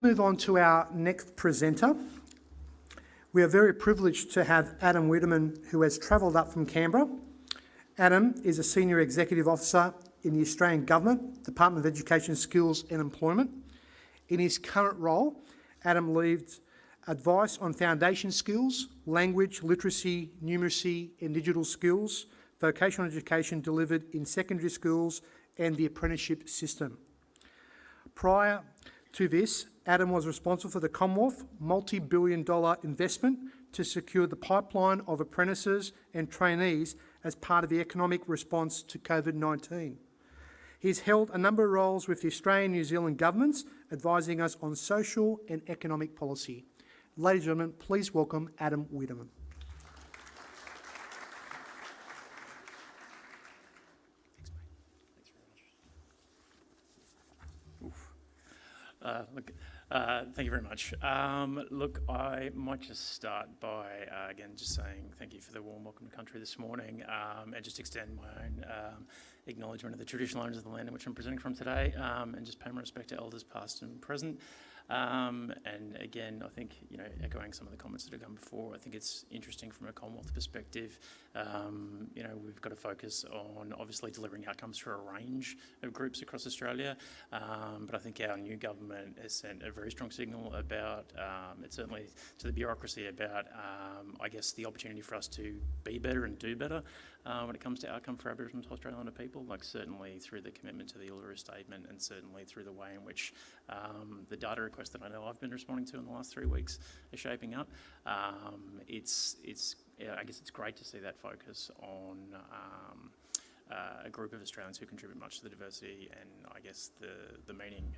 Move on to our next presenter. We are very privileged to have Adam Weiderman, who has travelled up from Canberra. Adam is a Senior Executive Officer in the Australian Government, Department of Education, Skills and Employment. In his current role, Adam leads advice on foundation skills, language, literacy, numeracy and digital skills, vocational education delivered in secondary schools and the apprenticeship system. Prior to this, Adam was responsible for the Commonwealth multi-billion-dollar investment to secure the pipeline of apprentices and trainees as part of the economic response to COVID-19. He's held a number of roles with the Australian and New Zealand governments, advising us on social and economic policy. Ladies and gentlemen, please welcome Adam Weiderman. Thank you very much. Look, I might just start by, again, just saying thank you for the warm welcome to country this morning, and just extend my own acknowledgement of the traditional owners of the land in which I'm presenting from today, and just pay my respect to elders past and present. And again, I think, echoing some of the comments that have come before, I think it's interesting from a Commonwealth perspective. We've got to focus on obviously delivering outcomes for a range of groups across Australia. But I think our new government has sent a very strong signal about, it's certainly to the bureaucracy about, I guess, the opportunity for us to be better and do better when it comes to outcome for Aboriginal and Torres Strait Islander people, like certainly through the commitment to the Uluru Statement and certainly through the way in which the data requests that I know I've been responding to in the last 3 weeks are shaping up. I guess it's great to see that focus on a group of Australians who contribute much to the diversity and I guess the meaning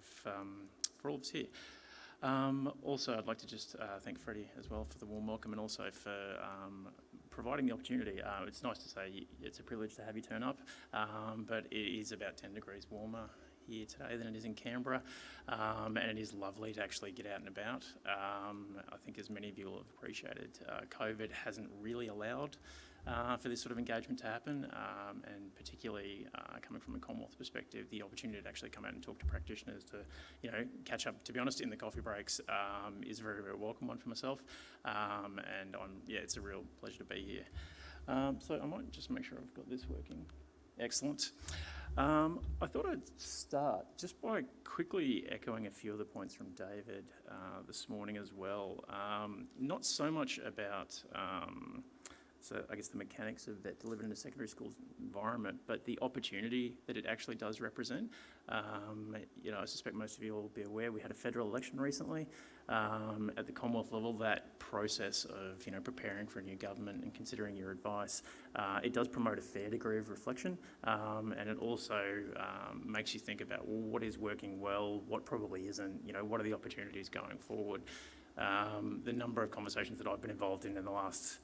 for all of us here. Also, I'd like to just thank Freddie as well for the warm welcome and also for providing the opportunity. It's nice to say it's a privilege to have you turn up, but it is about 10 degrees warmer here today than it is in Canberra, and it is lovely to actually get out and about. I think as many of you will have appreciated, COVID hasn't really allowed for this sort of engagement to happen, and particularly coming from a Commonwealth perspective, the opportunity to actually come out and talk to practitioners to, catch up, to be honest, in the coffee breaks is a very, very welcome one for myself, and it's a real pleasure to be here. So I might just make sure I've got this working. Excellent. I thought I'd start just by quickly echoing a few of the points from David this morning as well. Not so much about so I guess the mechanics of that delivered in a secondary school environment, but the opportunity that it actually does represent. I suspect most of you will be aware we had a federal election recently. At the Commonwealth level, that process of preparing for a new government and considering your advice, it does promote a fair degree of reflection, and it also makes you think about what is working well, what probably isn't. What are the opportunities going forward? The number of conversations that I've been involved in the last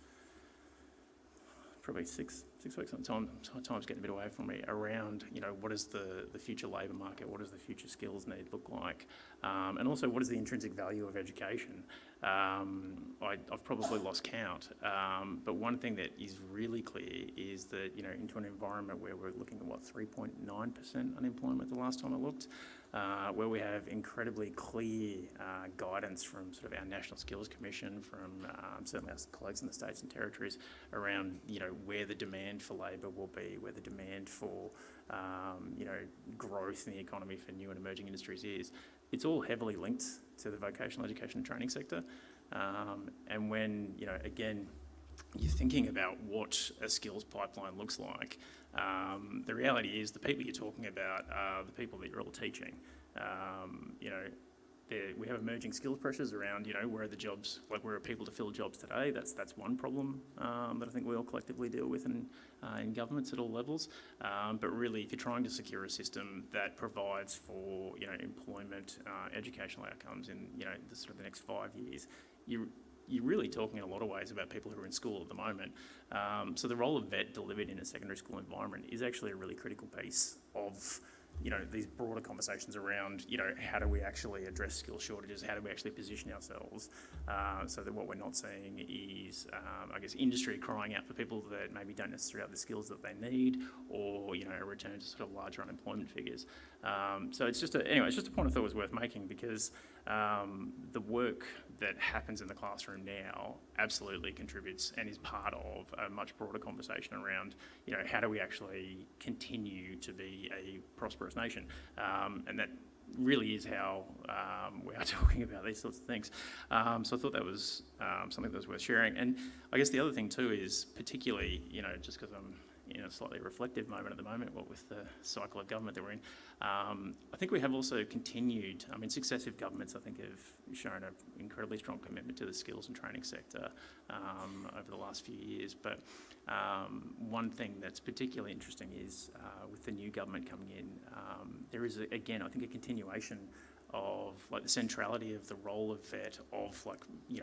probably six weeks on time's getting a bit away from me around, what is the future labour market, what does the future skills need look like, and also what is the intrinsic value of education. I've probably lost count, but one thing that is really clear is that, into an environment where we're looking at 3.9% unemployment the last time I looked, where we have incredibly clear guidance from sort of our National Skills Commission, from certainly our colleagues in the states and territories around, where the demand for labour will be, where the demand for, growth in the economy for new and emerging industries is. It's all heavily linked to the vocational education and training sector. And when, again, you're thinking about what a skills pipeline looks like, the reality is the people you're talking about are the people that you're all teaching. We have emerging skills pressures around, where are the jobs, where are people to fill jobs today? That's one problem that I think we all collectively deal with in governments at all levels. But really, if you're trying to secure a system that provides for, employment, educational outcomes in, the sort of the next 5 years, you're really talking in a lot of ways about people who are in school at the moment. So the role of VET delivered in a secondary school environment is actually a really critical piece of these broader conversations around, how do we actually address skill shortages? How do we actually position ourselves so that what we're not seeing is, industry crying out for people that maybe don't necessarily have the skills that they need, or, a return to sort of larger unemployment figures. So it's just a point I thought was worth making, because the work that happens in the classroom now absolutely contributes and is part of a much broader conversation around, how do we actually continue to be a prosperous nation? And that really is how we are talking about these sorts of things. So I thought that was something that was worth sharing. And I guess the other thing too is, particularly, just because I'm in a slightly reflective moment at the moment, what with the cycle of government that we're in, I think we have also continued, successive governments, I think, have shown an incredibly strong commitment to the skills and training sector over the last few years. But one thing that's particularly interesting is with the new government coming in, there is, again, I think, a continuation of the centrality of the role of VET, of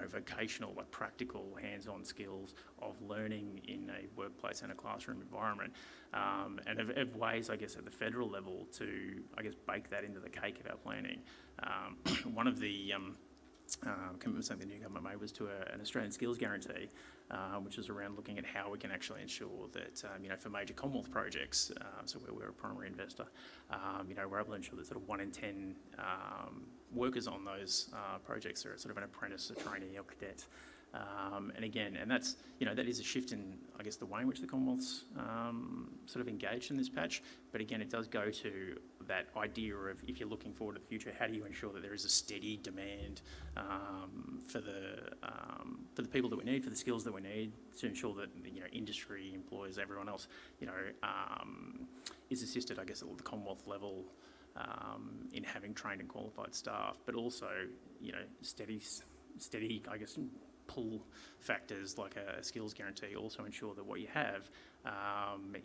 vocational, practical, hands-on skills, of learning in a workplace and a classroom environment, and of ways, I guess, at the federal level to, bake that into the cake of our planning. One of the commitments that the new government made was to an Australian Skills Guarantee, which is around looking at how we can actually ensure that, for major Commonwealth projects, so where we're a primary investor, we're able to ensure that sort of 1 in 10 workers on those projects are sort of an apprentice, a trainee or cadet. And that's, that is a shift in, the way in which the Commonwealth's sort of engaged in this patch. But again, it does go to that idea of, if you're looking forward to the future, how do you ensure that there is a steady demand for the people that we need, for the skills that we need, to ensure that, industry, employers, everyone else, is assisted, at the Commonwealth level in having trained and qualified staff, but also, steady, pull factors like a skills guarantee also ensure that what you have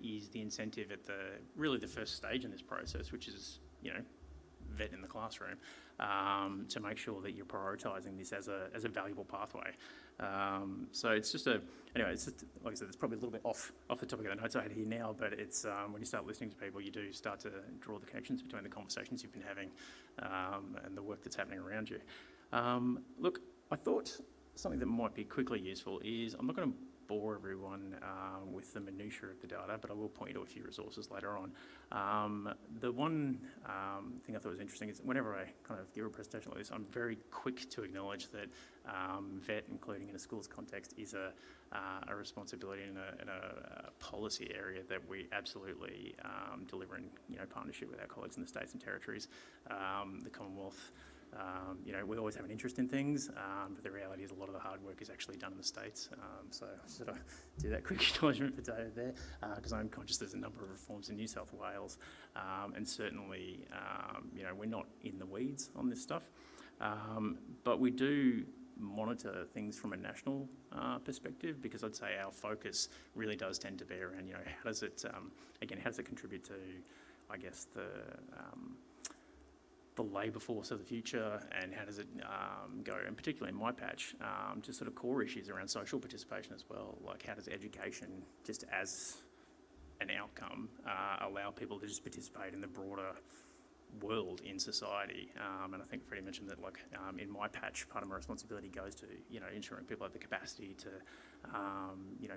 is the incentive at the first stage in this process, which is, VET in the classroom, to make sure that you're prioritising this as a valuable pathway. So it's just it's just, like I said, it's probably a little bit off the topic of the notes I had here now, but it's when you start listening to people, you do start to draw the connections between the conversations you've been having and the work that's happening around you. Look, I thought something that might be quickly useful is, I'm not going to bore everyone with the minutiae of the data, but I will point you to a few resources later on. The one thing I thought was interesting is, whenever I kind of give a presentation like this, I'm very quick to acknowledge that VET, including in a schools context, is a responsibility and a policy area that we absolutely deliver in partnership with our colleagues in the states and territories, the Commonwealth. We always have an interest in things, but the reality is a lot of the hard work is actually done in the States. So I sort of do that quick acknowledgement for David there, because I'm conscious there's a number of reforms in New South Wales, and certainly, we're not in the weeds on this stuff, but we do monitor things from a national perspective, because I'd say our focus really does tend to be around, how does it contribute to, the labour force of the future, and how does it go, and particularly in my patch, to sort of core issues around social participation as well, like how does education, just as an outcome, allow people to just participate in the broader world in society. And I think Freddie mentioned that, in my patch, part of my responsibility goes to, ensuring people have the capacity to, meet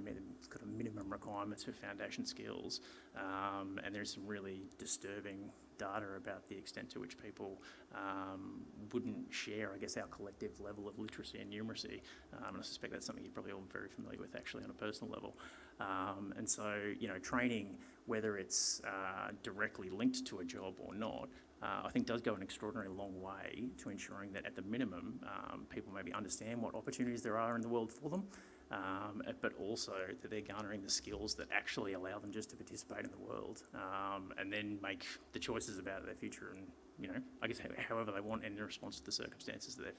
kind of minimum requirements for foundation skills. And there's some really disturbing data about the extent to which people wouldn't share, our collective level of literacy and numeracy. And I suspect that's something you're probably all very familiar with, actually, on a personal level. And so, training, whether it's directly linked to a job or not, I think does go an extraordinarily long way to ensuring that, at the minimum, people maybe understand what opportunities there are in the world for them, but also that they're garnering the skills that actually allow them just to participate in the world, and then make the choices about their future and, however they want in response to the circumstances that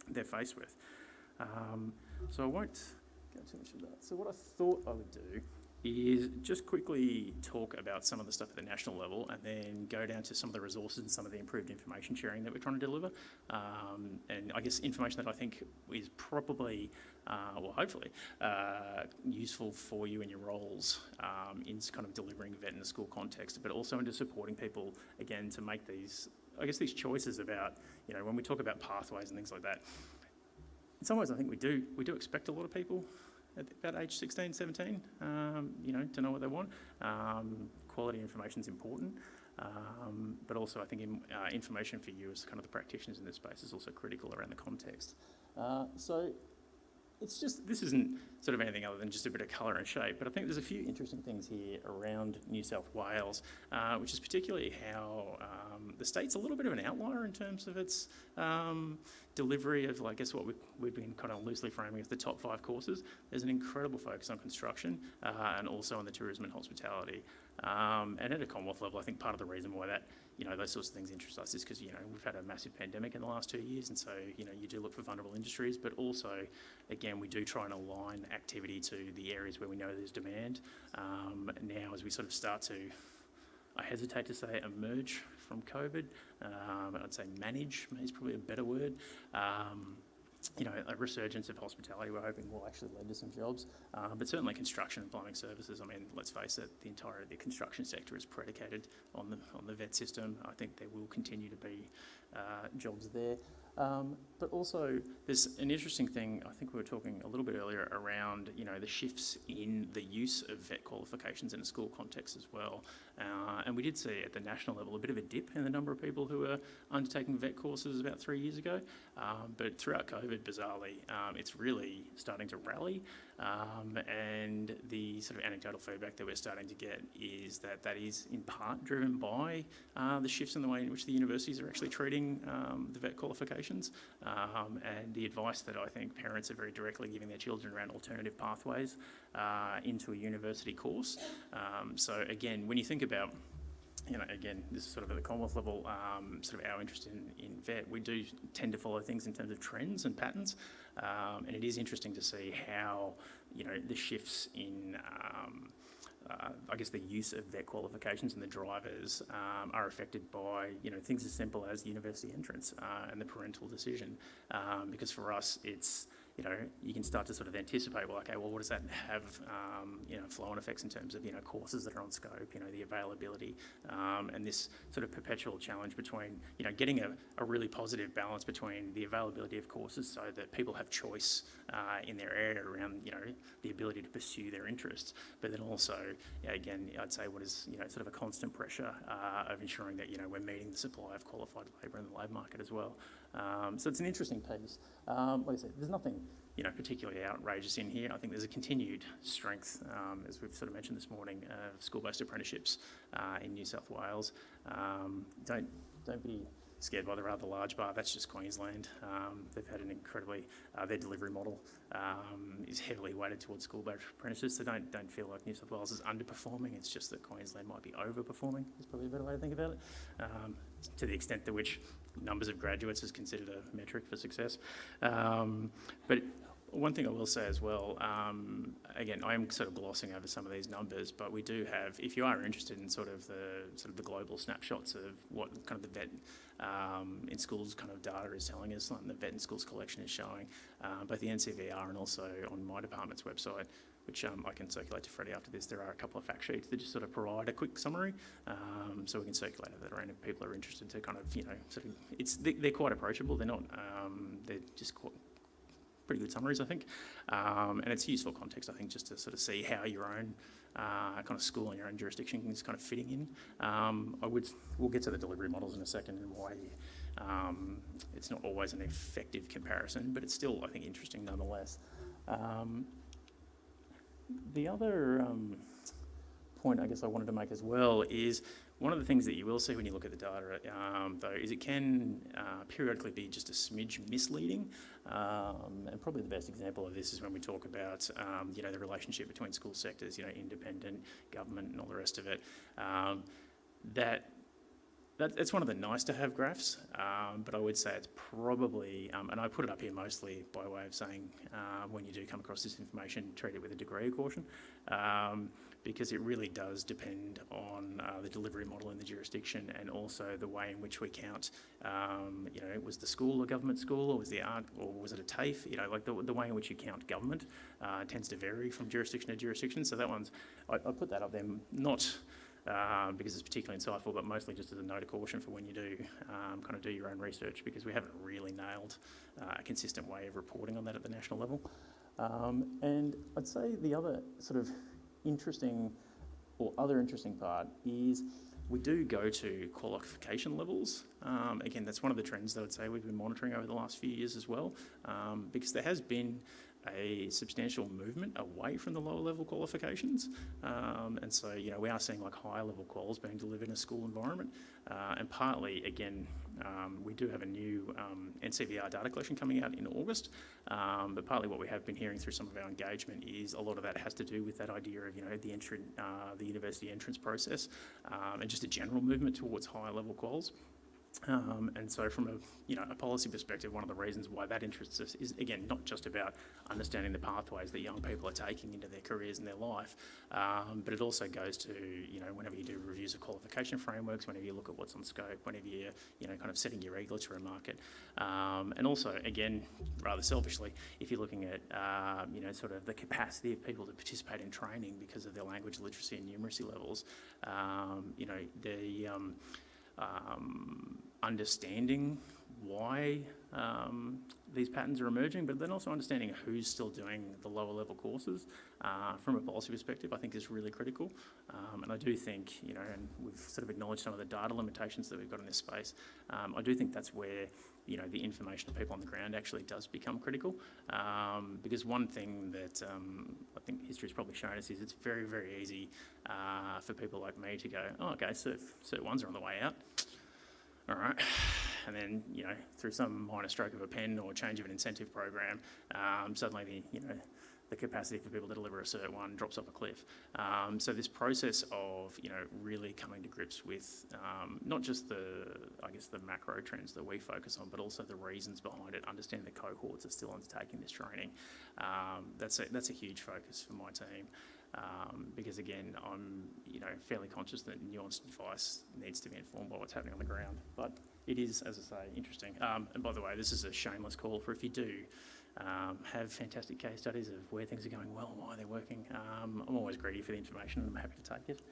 they're faced with. So I won't go too much into that. So what I thought I would do is just quickly talk about some of the stuff at the national level and then go down to some of the resources and some of the improved information sharing that we're trying to deliver. And I guess information that I think is probably, well, hopefully, useful for you in your roles in kind of delivering vet in a school context, but also into supporting people, again, to make these, I guess, these choices about, you know, when we talk about pathways and things like that. In some ways, I think we do expect a lot of people at about age 16, 17, you know, to know what they want. Quality information is important, but also I think information for you as kind of the practitioners in this space is also critical around the context. So it's just, this isn't sort of anything other than just a bit of colour and shape, but I think there's a few interesting things here around New South Wales, which is particularly how the state's a little bit of an outlier in terms of its delivery of, I guess, what we've been kind of loosely framing as the top 5 courses. There's an incredible focus on construction and also on the tourism and hospitality. And at a Commonwealth level, I think part of the reason why that, you know, those sorts of things interest us is because, you know, we've had a massive pandemic in the last 2 years, and so, you know, you do look for vulnerable industries, but also, again, we do try and align activity to the areas where we know there's demand. Now, as we sort of start to, I hesitate to say emerge from COVID, I'd say manage is probably a better word. You know, a resurgence of hospitality we're hoping will actually lead to some jobs, but certainly construction and plumbing services. I mean, let's face it, the construction sector is predicated on the vet system. I think there will continue to be jobs there. But also, there's an interesting thing, I think we were talking a little bit earlier around, you know, the shifts in the use of vet qualifications in a school context as well. And we did see at the national level a bit of a dip in the number of people who are undertaking vet courses about 3 years ago. But throughout COVID, bizarrely, it's really starting to rally. And the sort of anecdotal feedback that we're starting to get is that that is in part driven by the shifts in the way in which the universities are actually treating the vet qualifications, and the advice that I think parents are very directly giving their children around alternative pathways into a university course. So again, when you think about, you know, again, this is sort of at the Commonwealth level, sort of our interest in vet, we do tend to follow things in terms of trends and patterns, and it is interesting to see how, you know, the shifts in I guess the use of vet qualifications and the drivers are affected by, you know, things as simple as university entrance and the parental decision, because for us it's, you know, you can start to sort of anticipate, well, okay, well, what does that have, you know, flow-on effects in terms of, you know, courses that are on scope, you know, the availability, and this sort of perpetual challenge between, you know, getting a really positive balance between the availability of courses so that people have choice in their area around, you know, the ability to pursue their interests, but then also, you know, again, I'd say what is, you know, sort of a constant pressure of ensuring that, you know, we're meeting the supply of qualified labour in the labour market as well. So it's an interesting piece. Like I said, there's nothing, you know, particularly outrageous in here. I think there's a continued strength, as we've sort of mentioned this morning, of school-based apprenticeships in New South Wales. Don't be scared by the rather large bar. That's just Queensland. They've had an incredibly, their delivery model is heavily weighted towards school-based apprentices, so don't feel like New South Wales is underperforming. It's just that Queensland might be overperforming, is probably a better way to think about it, to the extent to which numbers of graduates is considered a metric for success. But one thing I will say as well, again, I am sort of glossing over some of these numbers, but we do have, if you are interested in sort of the global snapshots of what kind of the vet in schools kind of data is telling us, like the vet in schools collection is showing, both the NCVR and also on my department's website, which I can circulate to Freddie after this. There are a couple of fact sheets that just sort of provide a quick summary, so we can circulate it around if people are interested to kind of, you know, sort of, they're quite approachable. They're not, they're just quite pretty good summaries, I think, and it's useful context, I think, just to sort of see how your own kind of school and your own jurisdiction is kind of fitting in. We'll get to the delivery models in a second and why it's not always an effective comparison, but it's still, I think, interesting nonetheless. The other point I guess I wanted to make as well is one of the things that you will see when you look at the data, though, is it can periodically be just a smidge misleading. And probably the best example of this is when we talk about, you know, the relationship between school sectors, you know, independent, government and all the rest of it. It's one of the nice to have graphs, but I would say it's probably, and I put it up here mostly by way of saying when you do come across this information, treat it with a degree of caution. because it really does depend on the delivery model in the jurisdiction, and also the way in which we count, was the school a government school, or was the art, or was it a TAFE? Like the way in which you count government tends to vary from jurisdiction to jurisdiction. So that one's, I put that up there, not because it's particularly insightful, but mostly just as a note of caution for when you do kind of do your own research, because we haven't really nailed a consistent way of reporting on that at the national level. And I'd say the other sort of interesting part is we do go to qualification levels. Again, that's one of the trends that I'd say we've been monitoring over the last few years as well, because there has been a substantial movement away from the lower level qualifications. And so, we are seeing like higher level quals being delivered in a school environment. And partly, again, we do have a new NCVR data collection coming out in August. But partly what we have been hearing through some of our engagement is a lot of that has to do with that idea of, the university entrance process, and just a general movement towards higher level quals. And so from a policy perspective, one of the reasons why that interests us is, again, not just about understanding the pathways that young people are taking into their careers and their life, but it also goes to, whenever you do reviews of qualification frameworks, whenever you look at what's on scope, whenever you're, kind of setting your regulatory market. And also, again, rather selfishly, if you're looking at, sort of the capacity of people to participate in training because of their language literacy and numeracy levels, understanding why these patterns are emerging, but then also understanding who's still doing the lower level courses from a policy perspective, I think is really critical. And I do think, and we've sort of acknowledged some of the data limitations that we've got in this space. I do think that's where, the information of people on the ground actually does become critical. Because one thing that I think history's probably shown us is it's very, very easy for people like me to go, oh, okay, Cert 1s are on the way out. All right, and then, through some minor stroke of a pen or change of an incentive program, suddenly the capacity for people to deliver a Cert 1 drops off a cliff. So this process of, really coming to grips with not just the macro trends that we focus on, but also the reasons behind it, understanding the cohorts are still undertaking this training. That's a huge focus for my team. Because again, I'm fairly conscious that nuanced advice needs to be informed by what's happening on the ground. But it is, as I say, interesting. And by the way, this is a shameless call for if you do have fantastic case studies of where things are going well, why they're working. I'm always greedy for the information and I'm happy to take it.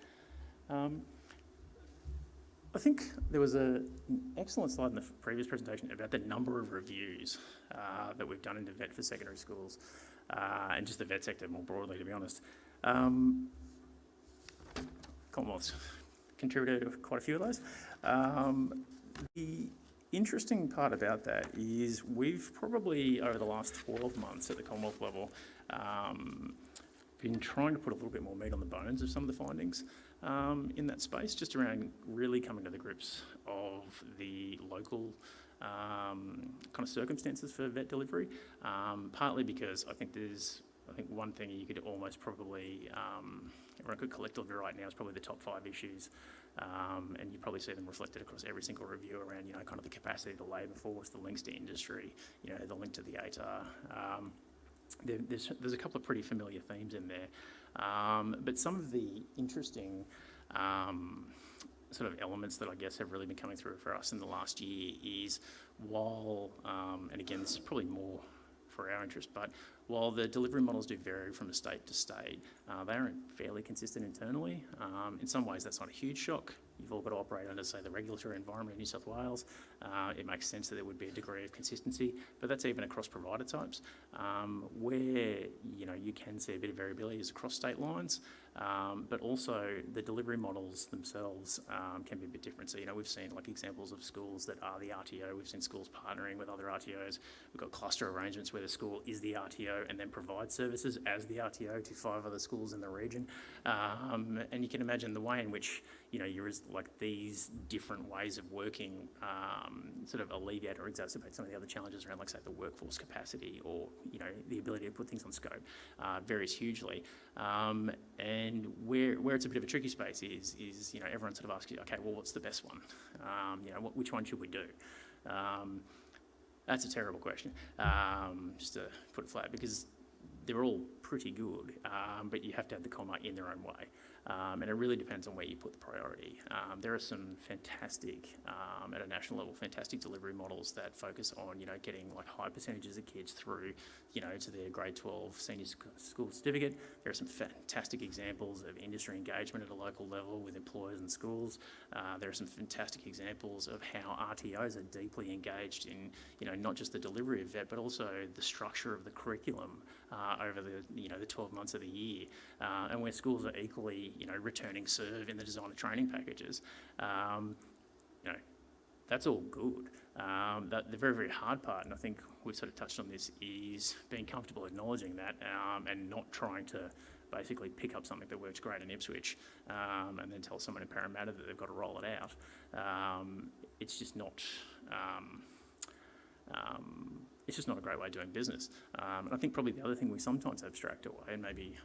I think there was an excellent slide in the previous presentation about the number of reviews that we've done into VET for secondary schools and just the VET sector more broadly, to be honest. Commonwealth's contributed to quite a few of those. The interesting part about that is we've probably, over the last 12 months at the Commonwealth level, been trying to put a little bit more meat on the bones of some of the findings in that space, just around really coming to the grips of the local kind of circumstances for VET delivery, partly because I think one thing you could almost probably, everyone could collectively right now is probably the top 5 issues, and you probably see them reflected across every single review around, kind of the capacity of the labour force, the links to industry, the link to the ATAR. There's a couple of pretty familiar themes in there, but some of the interesting sort of elements that I guess have really been coming through for us in the last year is while, and again, this is probably more for our interest, but while the delivery models do vary from state to state, they are fairly consistent internally. In some ways, that's not a huge shock. You've all got to operate under, say, the regulatory environment in New South Wales. It makes sense that there would be a degree of consistency, but that's even across provider types. Where, you can see a bit of variability is across state lines, but also the delivery models themselves can be a bit different. So, we've seen like examples of schools that are the RTO. We've seen schools partnering with other RTOs. We've got cluster arrangements where the school is the RTO and then provides services as the RTO to 5 other schools in the region. And you can imagine the way in which, these different ways of working sort of alleviate or exacerbate some of the other challenges around, like, say, the workforce capacity or, the ability to put things on scope varies hugely. And where it's a bit of a tricky space is everyone sort of asks you, okay, well, what's the best one? Which one should we do? That's a terrible question, just to put it flat, because they're all pretty good, but you have to have the comma in their own way. And it really depends on where you put the priority. There are some fantastic, at a national level, fantastic delivery models that focus on, getting like high percentages of kids through, to their grade 12 senior school certificate. There are some fantastic examples of industry engagement at a local level with employers and schools. There are some fantastic examples of how RTOs are deeply engaged in, not just the delivery of VET, but also the structure of the curriculum over the 12 months of the year, and where schools are equally, returning serve in the design of training packages. That's all good. The very, very hard part, and I think we've sort of touched on this, is being comfortable acknowledging that and not trying to basically pick up something that works great in Ipswich and then tell someone in Parramatta that they've got to roll it out. It's just not... it's just not a great way of doing business. And I think probably the other thing we sometimes abstract away, and maybe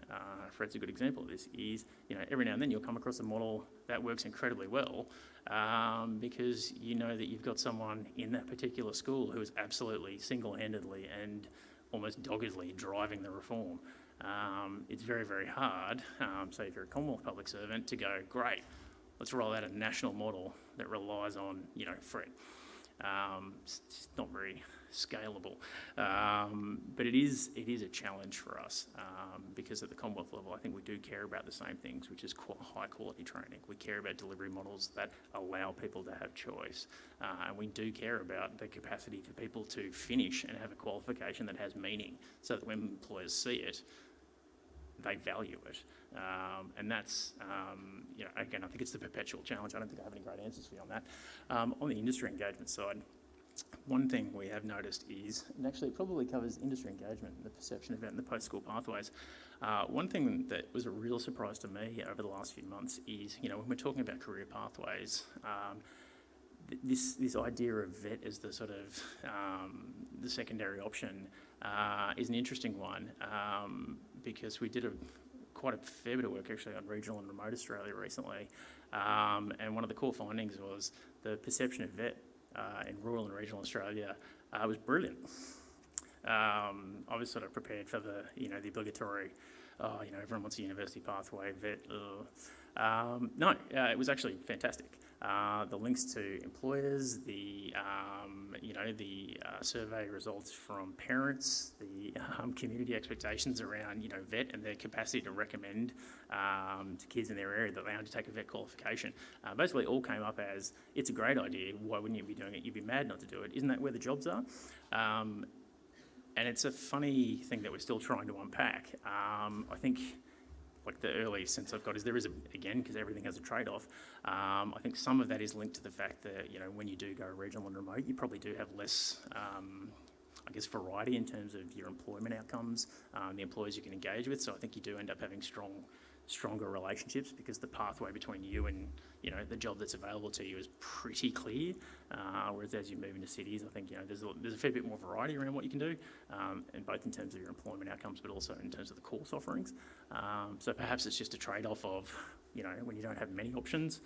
Fred's a good example of this, is every now and then you'll come across a model that works incredibly well because you know that you've got someone in that particular school who is absolutely single-handedly and almost doggedly driving the reform. It's very, very hard, say if you're a Commonwealth public servant, to go, great, let's roll out a national model that relies on, Fred. It's just not very scalable, but it is a challenge for us because at the Commonwealth level I think we do care about the same things, which is high quality training. We care about delivery models that allow people to have choice, and we do care about the capacity for people to finish and have a qualification that has meaning, so that when employers see it, they value it. And that's, again, I think it's the perpetual challenge. I don't think I have any great answers for you on that. On the industry engagement side, one thing we have noticed is, and actually it probably covers industry engagement, the perception of it and the post-school pathways. One thing that was a real surprise to me over the last few months is, when we're talking about career pathways, this idea of VET as the sort of the secondary option is an interesting one because we did quite a fair bit of work actually on regional and remote Australia recently, and one of the core findings was the perception of VET in rural and regional Australia was brilliant. I was sort of prepared for the obligatory, everyone wants a university pathway, VET. No, it was actually fantastic. The links to employers, the survey results from parents, the community expectations around VET and their capacity to recommend to kids in their area that they undertake a VET qualification, basically all came up as, it's a great idea, why wouldn't you be doing it? You'd be mad not to do it. Isn't that where the jobs are? And it's a funny thing that we're still trying to unpack. I think like the early sense I've got is there is, again, because everything has a trade-off, I think some of that is linked to the fact that, when you do go regional and remote, you probably do have less, variety in terms of your employment outcomes, the employers you can engage with. So I think you do end up having stronger relationships because the pathway between you and, the job that's available to you is pretty clear. Whereas as you move into cities, I think, there's a fair bit more variety around what you can do, and both in terms of your employment outcomes, but also in terms of the course offerings. So perhaps it's just a trade-off of, when you don't have many options,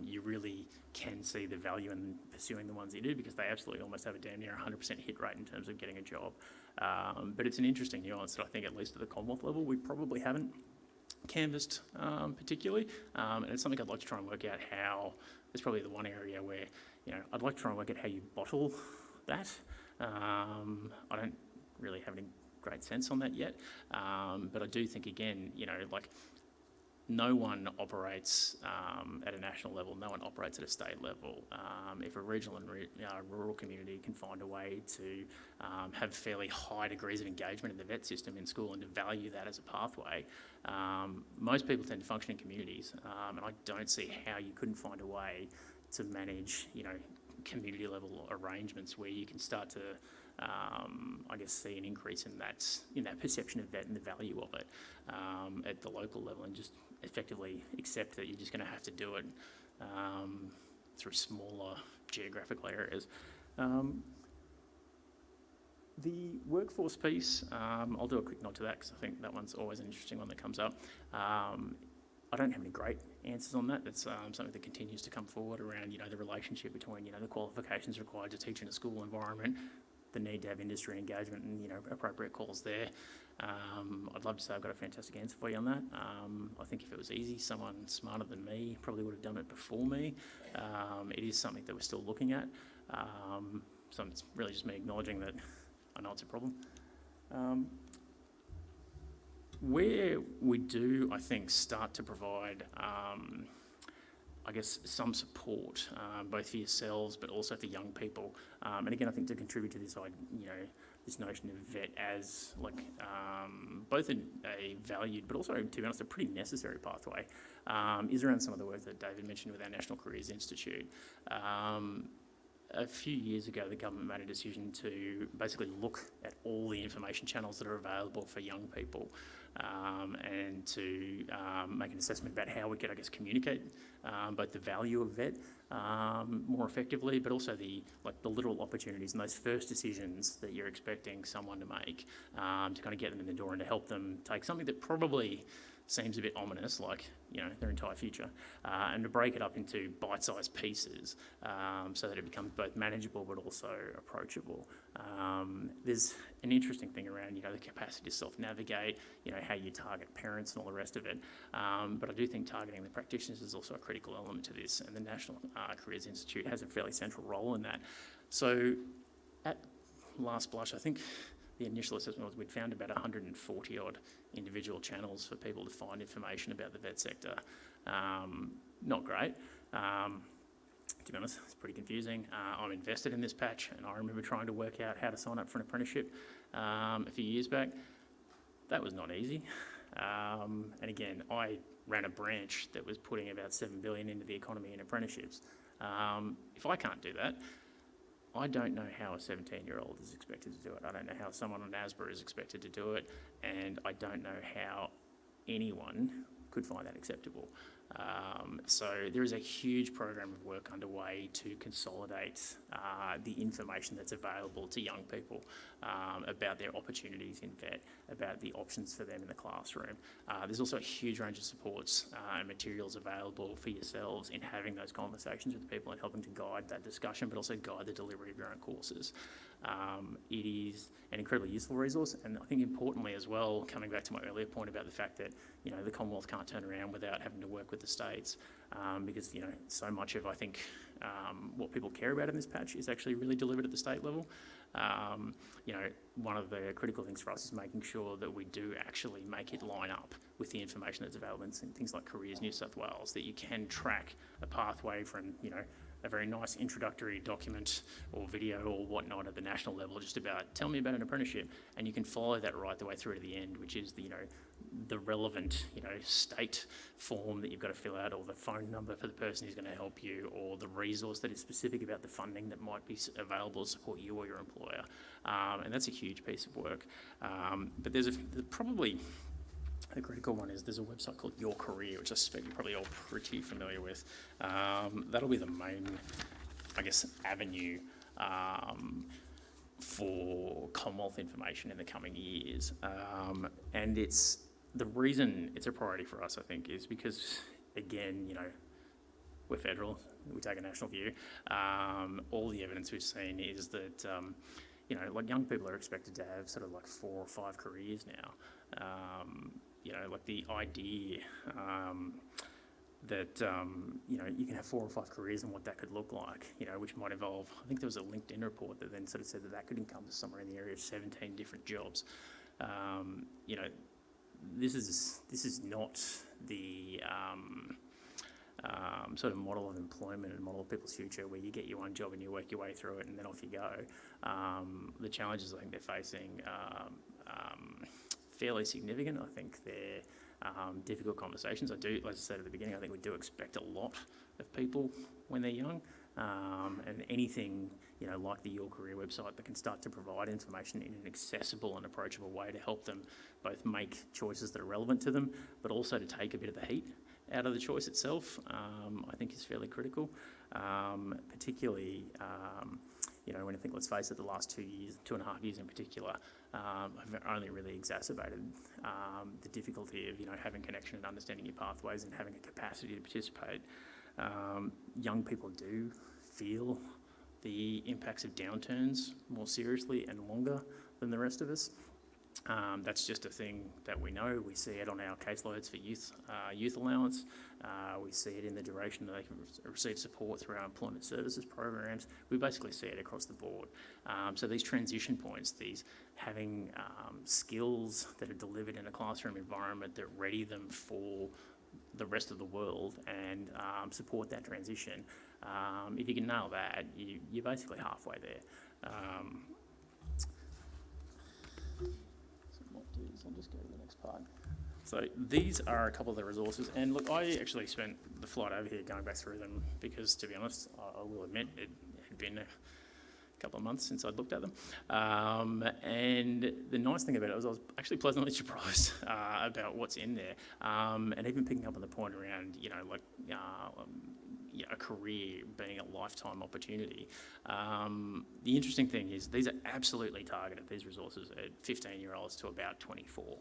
you really can see the value in pursuing the ones you do because they absolutely almost have a damn near 100% hit rate in terms of getting a job. But it's an interesting nuance that I think, at least at the Commonwealth level, we probably haven't canvassed particularly, and it's something I'd like to try and work out how. It's probably the one area where I'd like to try and work out how you bottle that. I don't really have any great sense on that yet, but I do think, again, no one operates at a national level, no one operates at a state level. If a regional and rural community can find a way to have fairly high degrees of engagement in the VET system in school and to value that as a pathway, most people tend to function in communities, and I don't see how you couldn't find a way to manage, community level arrangements where you can start to see an increase in that perception of VET and the value of it at the local level, and just effectively accept that you're just going to have to do it through smaller geographical areas. The workforce piece, I'll do a quick nod to that because I think that one's always an interesting one that comes up. I don't have any great answers on that. It's something that continues to come forward around, the relationship between, the qualifications required to teach in a school environment the need to have industry engagement and, appropriate calls there. I'd love to say I've got a fantastic answer for you on that. I think if it was easy, someone smarter than me probably would have done it before me. It is something that we're still looking at. So it's really just me acknowledging that I know it's a problem. Where we do, I think, start to provide, some support, both for yourselves but also for young people. And again, I think to contribute to this, this notion of vet as both a valued but also, to be honest, a pretty necessary pathway, is around some of the work that David mentioned with our National Careers Institute. A few years ago, the government made a decision to basically look at all the information channels that are available for young people, and to make an assessment about how we could, communicate both the value of vet more effectively, but also the literal opportunities and those first decisions that you're expecting someone to make, to kind of get them in the door and to help them take something that probably seems a bit ominous, like their entire future, and to break it up into bite-sized pieces, so that it becomes both manageable but also approachable. There's an interesting thing around the capacity to self-navigate, how you target parents and all the rest of it. But I do think targeting the practitioners is also a critical element to this, and the National Careers Institute has a fairly central role in that. So at last blush, I think the initial assessment was we'd found about 140 odd individual channels for people to find information about the vet sector. Not great. To be honest, it's pretty confusing. I'm invested in this patch, and I remember trying to work out how to sign up for an apprenticeship a few years back. That was not easy. And again, I ran a branch that was putting about $7 billion into the economy in apprenticeships. If I can't do that, I don't know how a 17-year-old is expected to do it. I don't know how someone on ASBA is expected to do it, and I don't know how anyone could find that acceptable. So there is a huge program of work underway to consolidate the information that's available to young people about their opportunities in vet, about the options for them in the classroom. There's also a huge range of supports and materials available for yourselves in having those conversations with people and helping to guide that discussion, but also guide the delivery of your own courses. It is an incredibly useful resource, and I think importantly as well, coming back to my earlier point about the fact that the Commonwealth can't turn around without having to work with the states, because so much of what people care about in this patch is actually really delivered at the state level. One of the critical things for us is making sure that we do actually make it line up with the information that's available in things like Careers New South Wales, that you can track a pathway from a very nice introductory document or video or whatnot at the national level, just about tell me about an apprenticeship, and you can follow that right the way through to the end, which is the relevant state form that you've got to fill out, or the phone number for the person who's going to help you, or the resource that is specific about the funding that might be available to support you or your employer, and that's a huge piece of work. But there's probably the critical one is there's a website called Your Career, which I suspect you're probably all pretty familiar with. That'll be the main, avenue for Commonwealth information in the coming years. And the reason it's a priority for us, I think, is because, again, we're federal, we take a national view. All the evidence we've seen is that, young people are expected to have sort of 4 or 5 careers now. The idea that, you can have 4 or 5 careers and what that could look like, which might involve, I think there was a LinkedIn report that then sort of said that could encompass somewhere in the area of 17 different jobs. This is not the sort of model of employment and model of people's future where you get your one job and you work your way through it and then off you go. The challenges I think they're facing fairly significant. I think they're difficult conversations. Like I said at the beginning, I think we do expect a lot of people when they're young, and anything like the Your Career website that can start to provide information in an accessible and approachable way to help them both make choices that are relevant to them, but also to take a bit of the heat out of the choice itself, I think is fairly critical, particularly when I think, let's face it, the last 2.5 years in particular, have only really exacerbated the difficulty of having connection and understanding your pathways and having a capacity to participate. Young people do feel the impacts of downturns more seriously and longer than the rest of us. That's just a thing that we know. We see it on our caseloads for youth allowance. We see it in the duration that they can receive support through our employment services programs. We basically see it across the board. So these transition points, these having skills that are delivered in a classroom environment that ready them for the rest of the world and support that transition. If you can nail that, you're basically halfway there. I'll just go to the next part. So these are a couple of the resources, and look, I actually spent the flight over here going back through them because, to be honest, I will admit it had been a couple of months since I'd looked at them. And the nice thing about it was I was actually pleasantly surprised about what's in there, and even picking up on the point around, a career being a lifetime opportunity. The interesting thing is these are absolutely targeted, these resources, at 15-year-olds to about 24.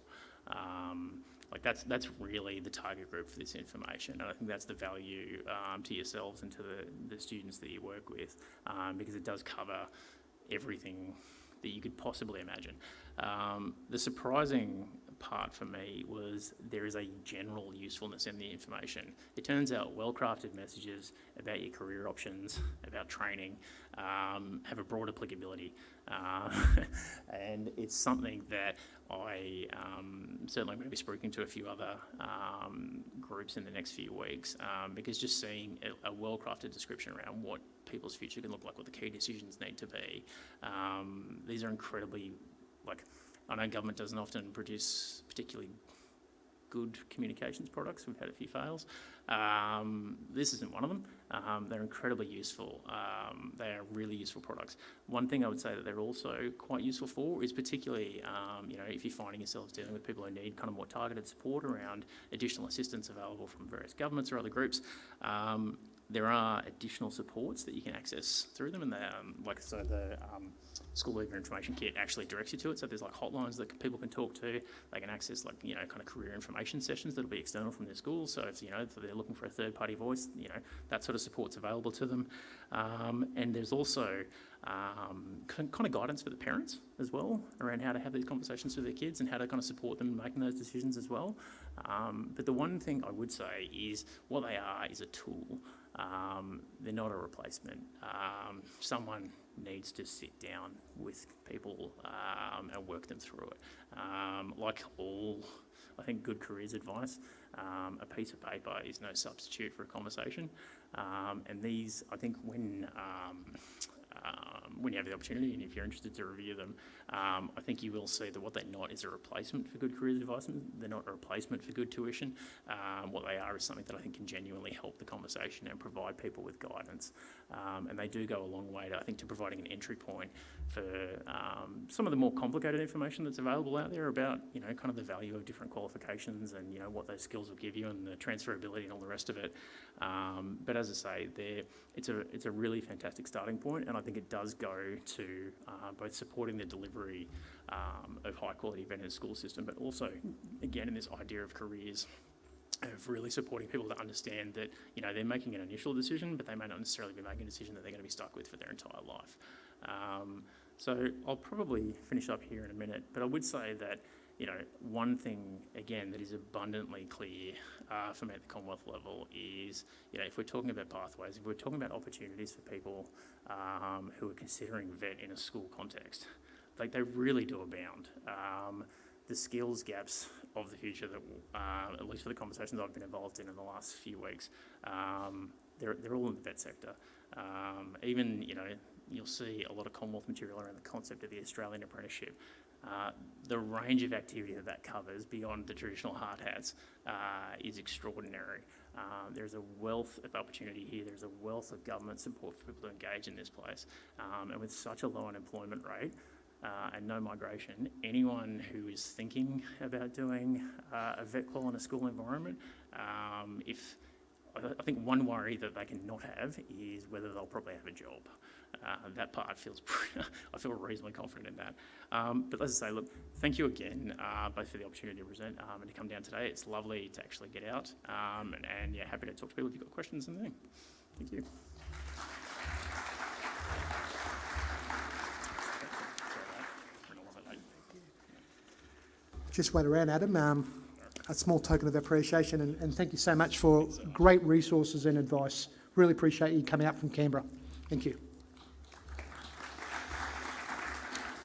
That's really the target group for this information, and I think that's the value to yourselves and to the students that you work with, because it does cover everything that you could possibly imagine. The surprising part for me was there is a general usefulness in the information. It turns out well-crafted messages about your career options, about training, have a broad applicability, and it's something that I certainly going to be speaking to a few other groups in the next few weeks, because just seeing a well-crafted description around what people's future can look like, what the key decisions need to be, these are incredibly, I know government doesn't often produce particularly good communications products. We've had a few fails. This isn't one of them. They're incredibly useful. They are really useful products. One thing I would say that they're also quite useful for is particularly, if you're finding yourselves dealing with people who need kind of more targeted support around additional assistance available from various governments or other groups. There are additional supports that you can access through them, and the School Leaver Information Kit actually directs you to it. So there's hotlines that people can talk to. They can access kind of career information sessions that'll be external from their school. So if they're looking for a third-party voice, that sort of support's available to them. And there's also kind of guidance for the parents as well around how to have these conversations with their kids and how to kind of support them in making those decisions as well. But the one thing I would say is what they are is a tool. They're not a replacement. Someone needs to sit down with people and work them through it. Like all, I think, good careers advice, a piece of paper is no substitute for a conversation. And these, I think, when you have the opportunity and if you're interested to review them, I think you will see that what they're not is a replacement for good careers advice. They're not a replacement for good tuition. What they are is something that I think can genuinely help the conversation and provide people with guidance. And they do go a long way, to providing an entry point for some of the more complicated information that's available out there about, kind of the value of different qualifications and, what those skills will give you and the transferability and all the rest of it. But as I say, it's a really fantastic starting point, and I think it does go to both supporting the delivery of high quality event in the school system, but also, again, in this idea of careers, of really supporting people to understand that, they're making an initial decision, but they may not necessarily be making a decision that they're going to be stuck with for their entire life. So I'll probably finish up here in a minute, but I would say that, one thing, again, that is abundantly clear for me at the Commonwealth level is, if we're talking about pathways, if we're talking about opportunities for people who are considering vet in a school context, they really do abound. The skills gaps of the future that, at least for the conversations I've been involved in the last few weeks, they're all in the vet sector. Even, you'll see a lot of Commonwealth material around the concept of the Australian apprenticeship. The range of activity that covers beyond the traditional hard hats is extraordinary. There's a wealth of opportunity here. There's a wealth of government support for people to engage in this place. And with such a low unemployment rate and no migration, anyone who is thinking about doing a vet qual in a school environment, I think one worry that they can not have is whether they'll probably have a job. That part feels I feel reasonably confident in that. But as I say, look, thank you again, both for the opportunity to present and to come down today. It's lovely to actually get out, and happy to talk to people if you've got questions and anything. Thank you. just wait around, Adam. A small token of appreciation, and thank you so much for great resources and advice. Really appreciate you coming out from Canberra. Thank you.